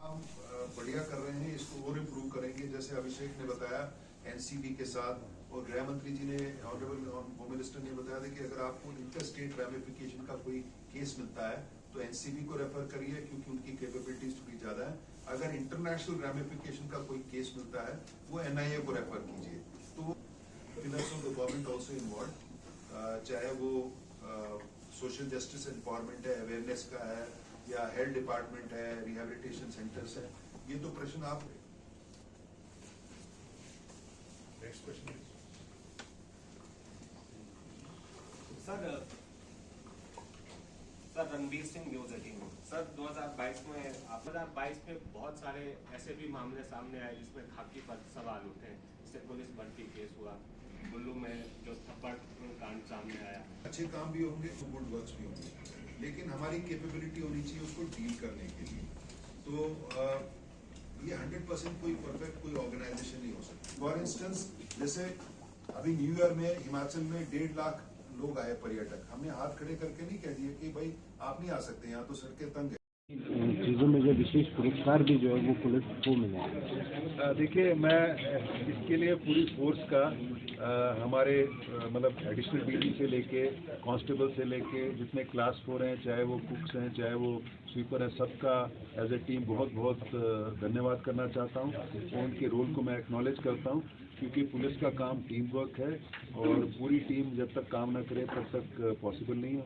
हम बढ़िया कर रहे हैं, इसको और इम्प्रूव करेंगे। जैसे अभिषेक ने बताया एनसीबी के साथ, और गृह मंत्री जी ने, ऑनरेबल होम मिनिस्टर ने बताया था कि अगर आपको इंटर स्टेट रैमिफिकेशन का कोई केस मिलता है तो एनसीबी को रेफर करिए, क्योंकि उनकी कैपेबिलिटीज थोड़ी ज्यादा है। अगर इंटरनेशनल रैमिफिकेशन का कोई केस मिलता है वो एनआईए को रेफर कीजिए। तो pillars of the government also involve, चाहे वो सोशल जस्टिस एम्पावरमेंट है, अवेयरनेस का है, या हेल्थ डिपार्टमेंट है, रिहेबिलिटेशन सेंटर्स है। ये तो प्रश्न आप next question sir Ranbir Singh news 18। Sir 2022 में बहुत सारे ऐसे भी मामले सामने आए जिसमें खाकी पर सवाल उठे, जिससे पुलिस भर्ती केस हुआ, कुल्लू में जो थप्पड़ कांड सामने आया। अच्छे काम भी होंगे तो गुड वर्क्स भी होंगे, लेकिन हमारी कैपेबिलिटी होनी चाहिए उसको डील करने के लिए। तो ये 100% कोई परफेक्ट कोई ऑर्गेनाइजेशन नहीं हो सकती। फॉर इंस्टेंस, जैसे अभी न्यू ईयर में हिमाचल में 1.5 लाख लोग आए पर्यटक, हमने हाथ खड़े करके नहीं कह दिए कि भाई आप नहीं आ सकते, यहाँ तो सड़कें तंग है। चीज़ों में जो विशेष पुरस्कार भी जो है वो पुलिस को मिला। देखिए, मैं इसके लिए पूरी फोर्स का हमारे मतलब एडिशनल डीजी से लेके कांस्टेबल से लेके जितने क्लास 4 हैं, चाहे वो कुक्स हैं, चाहे वो स्वीपर हैं, सबका एज ए टीम बहुत बहुत धन्यवाद करना चाहता हूँ। और उनके रोल को मैं एक्नॉलेज करता हूँ, क्योंकि पुलिस का काम टीम वर्क है और पूरी टीम जब तक काम न करे तब तक पॉसिबल नहीं है।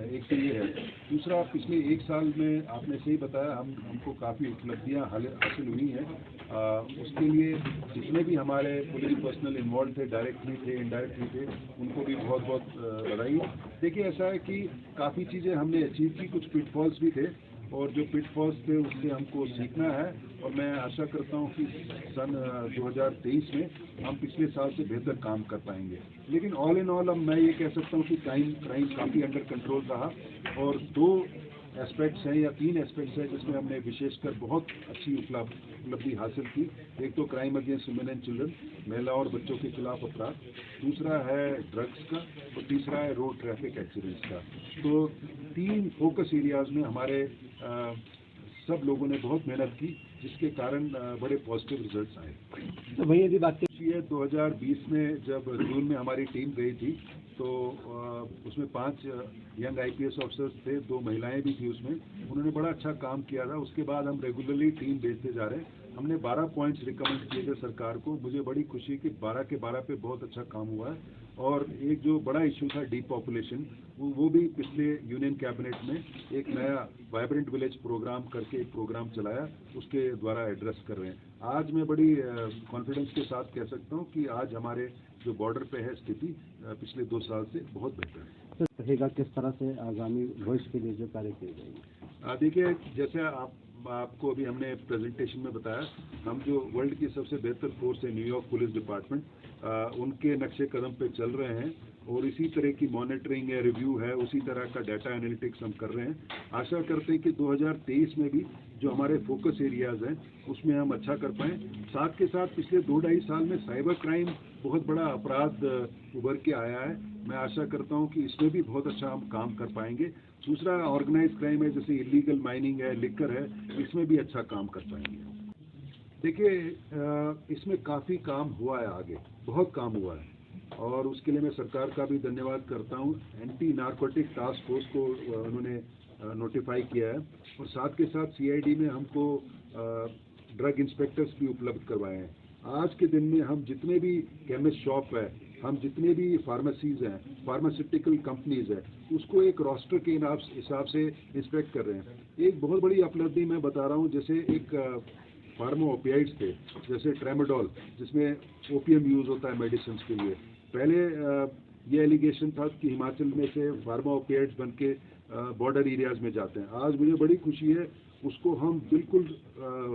एक तो ये है। दूसरा, पिछले 1 साल में आपने सही बताया, हमको काफ़ी उपलब्धियाँ हासिल हुई हैं। उसके लिए जितने भी हमारे पुलिस पर्सनल इन्वॉल्व थे, डायरेक्टली थे, इनडायरेक्टली थे, उनको भी बहुत बहुत बधाई। देखिए, ऐसा है कि काफ़ी चीज़ें हमने अचीव की, कुछ पिटफॉल्स भी थे, और जो पिटफॉल्स थे उससे हमको सीखना है। और मैं आशा करता हूं कि सन 2023 में हम पिछले साल से बेहतर काम कर पाएंगे। लेकिन ऑल इन ऑल अब मैं ये कह सकता हूं कि क्राइम काफ़ी अंडर कंट्रोल रहा। और 2 एस्पेक्ट्स हैं या 3 एस्पेक्ट्स हैं जिसमें हमने विशेषकर बहुत अच्छी उपलब्धि हासिल की। एक तो crime against women and children, महिला और बच्चों के खिलाफ अपराध, दूसरा है ड्रग्स का, और तीसरा है रोड ट्रैफिक एक्सीडेंट्स का। तो 3 फोकस एरियाज में हमारे सब लोगों ने बहुत मेहनत की, जिसके कारण बड़े पॉजिटिव रिजल्ट्स आए। तो भैया जी बात 2020 में जब जून में हमारी टीम गई थी, तो उसमें 5 यंग आईपीएस ऑफिसर्स थे, 2 महिलाएं भी थी उसमें। उन्होंने बड़ा अच्छा काम किया था। उसके बाद हम रेगुलरली टीम भेजते जा रहे हैं। हमने 12 पॉइंट्स रिकमेंड किए थे सरकार को। मुझे बड़ी खुशी कि 12 के 12 पे बहुत अच्छा काम हुआ है। और एक जो बड़ा इशू था डीपॉपुलेशन, वो भी पिछले यूनियन कैबिनेट में एक नया वाइब्रेंट विलेज प्रोग्राम करके एक प्रोग्राम चलाया, उसके द्वारा एड्रेस कर रहे हैं। आज मैं बड़ी कॉन्फिडेंस के साथ कह सकता हूं कि आज हमारे जो बॉर्डर पे है स्थिति पिछले 2 साल से बहुत बेहतर है। तो रहेगा किस तरह से आगामी भविष्य के लिए जो कार्य किए जाएंगे? देखिए, जैसे आपको अभी हमने प्रेजेंटेशन में बताया, हम जो वर्ल्ड की सबसे बेहतर फोर्स है न्यूयॉर्क पुलिस डिपार्टमेंट, उनके नक्शे कदम पे चल रहे हैं। और इसी तरह की मॉनिटरिंग है, रिव्यू है, उसी तरह का डाटा एनालिटिक्स हम कर रहे हैं। आशा करते हैं कि 2023 में भी जो हमारे फोकस एरियाज हैं उसमें हम अच्छा कर पाएँ। साथ के साथ पिछले 2-2.5 साल में साइबर क्राइम बहुत बड़ा अपराध उभर के आया है। मैं आशा करता हूं कि इसमें भी बहुत अच्छा हम काम कर पाएंगे। दूसरा, ऑर्गेनाइज क्राइम है, जैसे इलीगल माइनिंग है, लिकर है, इसमें भी अच्छा काम कर पाएंगे। देखिए, इसमें काफ़ी काम हुआ है, आगे बहुत काम हुआ है, और उसके लिए मैं सरकार का भी धन्यवाद करता हूं। एंटी नारकोटिक टास्क फोर्स को उन्होंने नोटिफाई किया है, और साथ के साथ सीआईडी में हमको ड्रग इंस्पेक्टर्स भी उपलब्ध करवाए हैं। आज के दिन में हम जितने भी केमिस्ट शॉप है, हम जितने भी फार्मेसीज हैं, फार्मास्यूटिकल कंपनीज है, उसको एक रोस्टर के हिसाब से इंस्पेक्ट कर रहे हैं। एक बहुत बड़ी उपलब्धि मैं बता रहा हूँ, जैसे एक फार्मा ओपियाइड्स थे, जैसे ट्रेमाडोल, जिसमें ओपियम यूज होता है मेडिसिन के लिए। पहले ये एलिगेशन था कि हिमाचल में से फार्मा ओपियाइड्स बन के बॉर्डर एरियाज में जाते हैं। आज मुझे बड़ी खुशी है, उसको हम बिल्कुल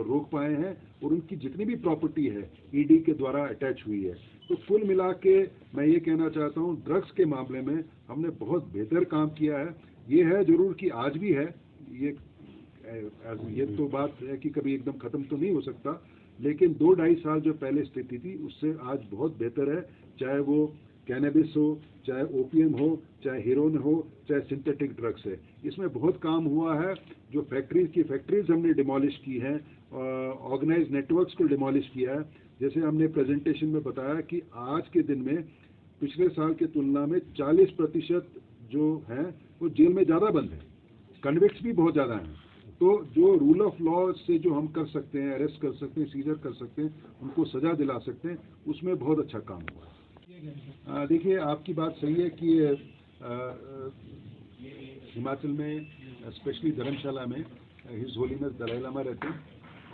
रोक पाए हैं, और उनकी जितनी भी प्रॉपर्टी है ईडी के द्वारा अटैच हुई है। तो कुल मिला के मैं ये कहना चाहता हूँ, ड्रग्स के मामले में हमने बहुत बेहतर काम किया है। ये है जरूर कि आज भी है, ये तो बात है कि कभी एकदम खत्म तो नहीं हो सकता, लेकिन 2-2.5 साल जो पहले स्थिति थी उससे आज बहुत बेहतर है। चाहे वो कैनबिस हो, चाहे ओपियम हो, चाहे हेरोइन हो, चाहे सिंथेटिक ड्रग्स है, इसमें बहुत काम हुआ है। जो फैक्ट्रीज हमने डिमोलिश की हैं, ऑर्गेनाइज नेटवर्क्स को डिमोलिश किया है। जैसे हमने प्रेजेंटेशन में बताया कि आज के दिन में पिछले साल की तुलना में 40% जो हैं वो जेल में ज़्यादा बंद हैं, कन्विक्ट्स भी बहुत ज़्यादा हैं। तो जो रूल ऑफ लॉ से जो हम कर सकते हैं, अरेस्ट कर सकते हैं, सीजर कर सकते हैं, उनको सज़ा दिला सकते हैं, उसमें बहुत अच्छा काम हुआ है। देखिए, आपकी बात सही है कि हिमाचल में स्पेशली धर्मशाला में हिज होलीनेस दलाई लामा रहते हैं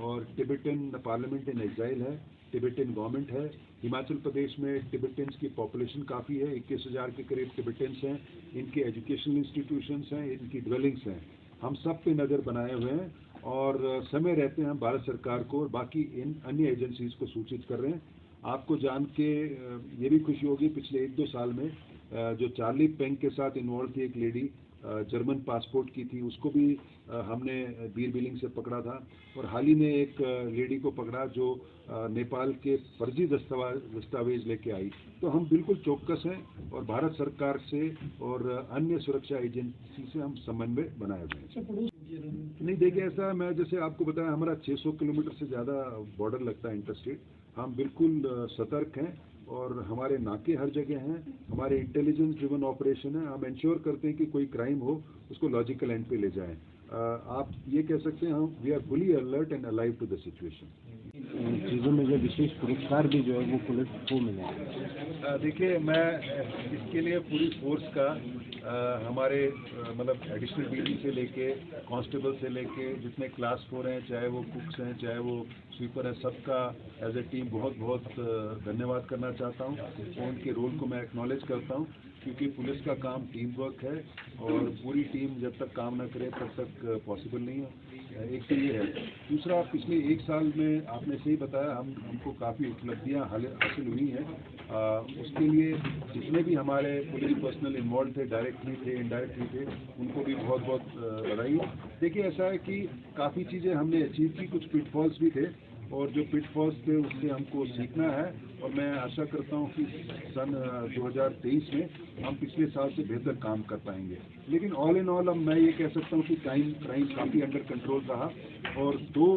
और टिबेटन पार्लियामेंट इन एग्जाइल है, टिबेटन गवर्नमेंट है। हिमाचल प्रदेश में टिबेटन्स की पॉपुलेशन काफ़ी है, 21,000 के करीब टिबेटन्स हैं। इनके एजुकेशनल इंस्टीट्यूशंस हैं, इनकी ड्वेलिंग्स हैं। हम सब पे नज़र बनाए हुए हैं और समय रहते हैं हम भारत सरकार को और बाकी इन अन्य एजेंसीज को सूचित कर रहे हैं। आपको जान के ये भी खुशी होगी, पिछले 1-2 साल में जो चार्ली पेंग के साथ इन्वॉल्व थी एक लेडी, जर्मन पासपोर्ट की थी, उसको भी हमने बीर बिलिंग से पकड़ा था। और हाल ही में एक लेडी को पकड़ा जो नेपाल के फर्जी दस्तावेज लेके आई। तो हम बिल्कुल चौकस हैं और भारत सरकार से और अन्य सुरक्षा एजेंसी से हम समन्वय बनाए हुए हैं। नहीं, देखिए, ऐसा मैं जैसे आपको बताया, हमारा 600 किलोमीटर से ज़्यादा बॉर्डर लगता है इंटरस्टेट। हम बिल्कुल सतर्क हैं और हमारे नाके हर जगह हैं, हमारे इंटेलिजेंस ड्रिवन ऑपरेशन है। हम इंश्योर करते हैं कि कोई क्राइम हो उसको लॉजिकल एंड पे ले जाएं। आप ये कह सकते हैं हम we are fully alert and alive to the situation. चीज़ों में जो विशेष पुरस्कार भी जो है वो पुलिस को मिले हैं। देखिए, मैं इसके लिए पूरी फोर्स का हमारे मतलब एडिशनल डीटी से लेके कांस्टेबल से लेके जितने क्लास 4 हैं, चाहे वो कुक्स हैं, चाहे वो स्वीपर हैं, सबका एज ए टीम बहुत बहुत धन्यवाद करना चाहता हूँ और उनके रोल को मैं एक्नॉलेज करता हूँ, क्योंकि पुलिस का काम टीम वर्क है और पूरी टीम जब तक काम ना करे तब तक पॉसिबल नहीं है। एक तो ये है। दूसरा, पिछले 1 साल में आपने सही बताया, हमको काफ़ी उपलब्धियाँ हासिल हुई हैं। उसके लिए जितने भी हमारे पुलिस पर्सनल इन्वॉल्व थे, डायरेक्टली थे, इनडायरेक्टली थे, उनको भी बहुत बहुत बधाई। देखिए, ऐसा है कि काफ़ी चीज़ें हमने अचीव की, कुछ पिटफॉल्स भी थे और जो पिटफॉल्स थे उससे हमको सीखना है और मैं आशा करता हूं कि सन 2023 में हम पिछले साल से बेहतर काम कर पाएंगे। लेकिन ऑल इन ऑल अब मैं ये कह सकता हूं कि क्राइम काफ़ी अंडर कंट्रोल रहा और 2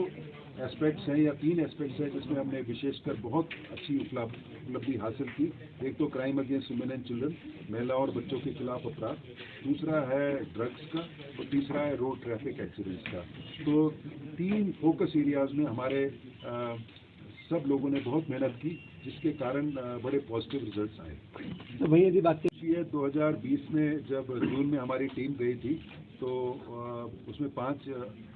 एस्पेक्ट्स हैं या 3 एस्पेक्ट्स हैं जिसमें हमने विशेषकर बहुत अच्छी उपलब्धि हासिल की। एक तो crime against women and children, महिला और बच्चों के खिलाफ अपराध, दूसरा है ड्रग्स का और तीसरा है रोड ट्रैफिक एक्सीडेंट्स का। तो 3 फोकस एरियाज में हमारे सब लोगों ने बहुत मेहनत की, जिसके कारण बड़े पॉजिटिव रिजल्ट्स आए। तो भैया जी बात 2020 में जब जून में हमारी टीम गई थी तो उसमें 5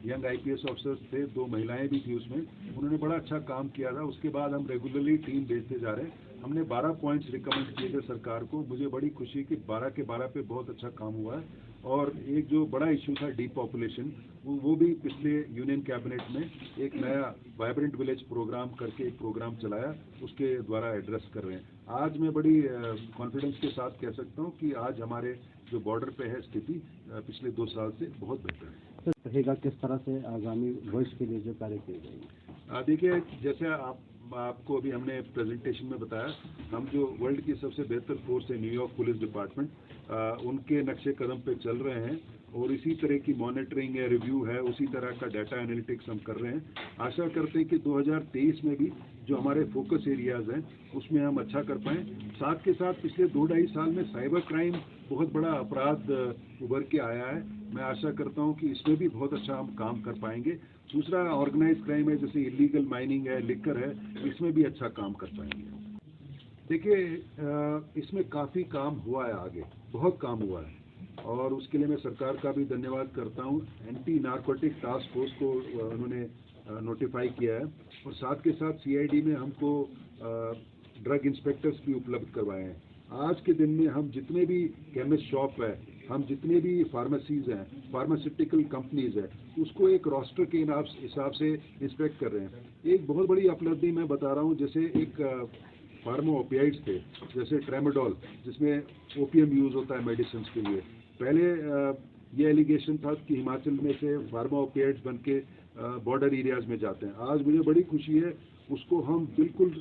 यंग आईपीएस ऑफिसर्स थे, 2 महिलाएं भी थी उसमें। उन्होंने बड़ा अच्छा काम किया था। उसके बाद हम रेगुलरली टीम भेजते जा रहे हैं। हमने 12 पॉइंट्स रिकमेंड किए थे सरकार को। मुझे बड़ी खुशी कि 12 के 12 पे बहुत अच्छा काम हुआ है। और एक जो बड़ा इशू था डीपॉपुलेशन, वो भी पिछले यूनियन कैबिनेट में एक नया वाइब्रेंट विलेज प्रोग्राम करके एक प्रोग्राम चलाया, उसके द्वारा एड्रेस कर रहे हैं। आज मैं बड़ी कॉन्फिडेंस के साथ कह सकता हूँ कि आज हमारे जो बॉर्डर पे है स्थिति पिछले 2 साल से बहुत बेहतर है। तो रहेगा किस तरह से आगामी वर्ष के लिए जो कार्य किए जाएंगे? देखिए, जैसे आपको अभी हमने प्रेजेंटेशन में बताया, हम जो वर्ल्ड की सबसे बेहतर फोर्स है न्यूयॉर्क पुलिस डिपार्टमेंट, उनके नक्शे कदम पे चल रहे हैं और इसी तरह की मॉनिटरिंग है, रिव्यू है, उसी तरह का डाटा एनालिटिक्स हम कर रहे हैं। आशा करते हैं कि 2023 में भी जो हमारे फोकस एरियाज हैं उसमें हम अच्छा कर पाएँ। साथ के साथ पिछले 2-2.5 साल में साइबर क्राइम बहुत बड़ा अपराध उभर के आया है। मैं आशा करता हूं कि इसमें भी बहुत अच्छा हम काम कर पाएंगे। दूसरा ऑर्गेनाइज क्राइम है, जैसे इलीगल माइनिंग है, लिकर है, इसमें भी अच्छा काम कर पाएंगे। देखिए, इसमें काफ़ी काम हुआ है, आगे बहुत काम हुआ है और उसके लिए मैं सरकार का भी धन्यवाद करता हूं। एंटी नारकोटिक टास्क फोर्स को उन्होंने नोटिफाई किया है और साथ के साथ सीआईडी में हमको ड्रग इंस्पेक्टर्स भी उपलब्ध करवाए हैं। आज के दिन में हम जितने भी केमिस्ट शॉप है, हम जितने भी फार्मेसीज हैं, फार्मास्यूटिकल कंपनीज है, उसको एक रोस्टर के हिसाब से इंस्पेक्ट कर रहे हैं। एक बहुत बड़ी उपलब्धि मैं बता रहा हूँ, जैसे एक फार्मा ओपियाइड्स थे, जैसे ट्रेमाडोल, जिसमें ओपियम यूज होता है मेडिसिन के लिए। पहले ये एलिगेशन था कि हिमाचल में से फार्मा ओपियाइड्स बन के बॉर्डर एरियाज में जाते हैं। आज मुझे बड़ी खुशी है, उसको हम बिल्कुल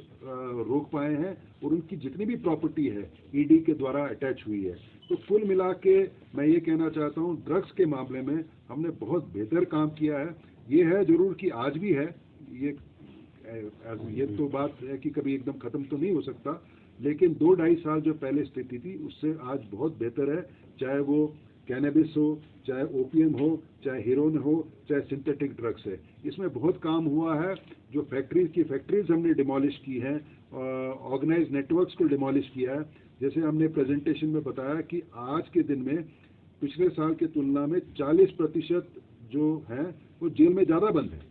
रोक पाए हैं और उनकी जितनी भी प्रॉपर्टी है ईडी के द्वारा अटैच हुई है। तो कुल मिला के मैं ये कहना चाहता हूँ, ड्रग्स के मामले में हमने बहुत बेहतर काम किया है। ये है जरूर कि आज भी है, ये तो बात है कि कभी एकदम खत्म तो नहीं हो सकता, लेकिन 2-2.5 साल जो पहले स्थिति थी उससे आज बहुत बेहतर है। चाहे वो कैनबिस हो, चाहे ओपीएम हो, चाहे हेरोइन हो, चाहे सिंथेटिक ड्रग्स है, इसमें बहुत काम हुआ है। जो फैक्ट्रीज हमने डिमोलिश की हैं, ऑर्गेनाइज नेटवर्क्स को डिमोलिश किया है। जैसे हमने प्रेजेंटेशन में बताया कि आज के दिन में पिछले साल की तुलना में 40% जो हैं वो जेल में ज़्यादा बंद है,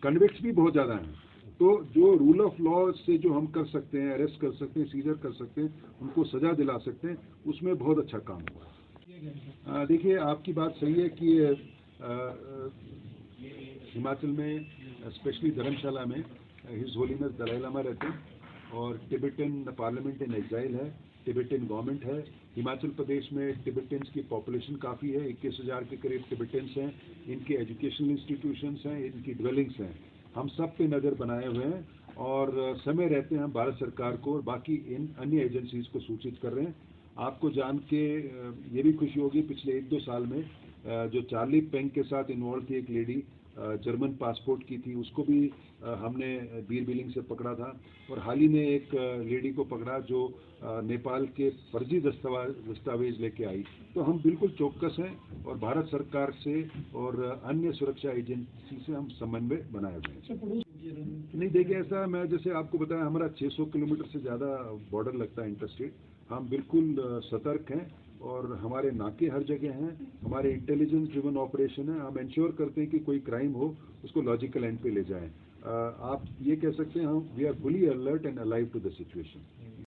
कन्विक्ट्स भी बहुत ज़्यादा हैं। तो जो रूल ऑफ लॉ से जो हम कर सकते हैं, अरेस्ट कर सकते हैं, सीजर कर सकते हैं, उनको सजा दिला सकते हैं, उसमें बहुत अच्छा काम हुआ है। देखिए, आपकी बात सही है कि हिमाचल में स्पेशली धर्मशाला में हिज होलीनेस दलाई लामा रहते हैं और टिबेटन पार्लियामेंट इन एग्जाइल है, टिबेटन गवर्नमेंट है। हिमाचल प्रदेश में टिबेटन्स की पॉपुलेशन काफ़ी है, 21,000 के करीब टिबेटन्स हैं। इनके एजुकेशनल इंस्टीट्यूशंस हैं, इनकी ड्वेलिंग्स हैं। हम सब पे नज़र बनाए हुए हैं और समय रहते हैं हम भारत सरकार को और बाकी इन अन्य एजेंसीज को सूचित कर रहे हैं। आपको जान के ये भी खुशी होगी, पिछले 1-2 साल में जो चार्ली पेंग के साथ इन्वॉल्व थी एक लेडी, जर्मन पासपोर्ट की थी, उसको भी हमने बीर बिलिंग से पकड़ा था। और हाल ही में एक लेडी को पकड़ा जो नेपाल के फर्जी दस्तावेज लेके आई। तो हम बिल्कुल चौकस हैं और भारत सरकार से और अन्य सुरक्षा एजेंसी से हम समन्वय बनाए हुए हैं। नहीं, देखिए, ऐसा मैं जैसे आपको बताया, हमारा 600 किलोमीटर से ज़्यादा बॉर्डर लगता है इंटरस्टेट। हम बिल्कुल सतर्क हैं और हमारे नाके हर जगह हैं, हमारे इंटेलिजेंस ड्रिवन ऑपरेशन है। हम इंश्योर करते हैं कि कोई क्राइम हो उसको लॉजिकल एंड पे ले जाएं। आप ये कह सकते हैं, हम we are fully alert and alive to the situation.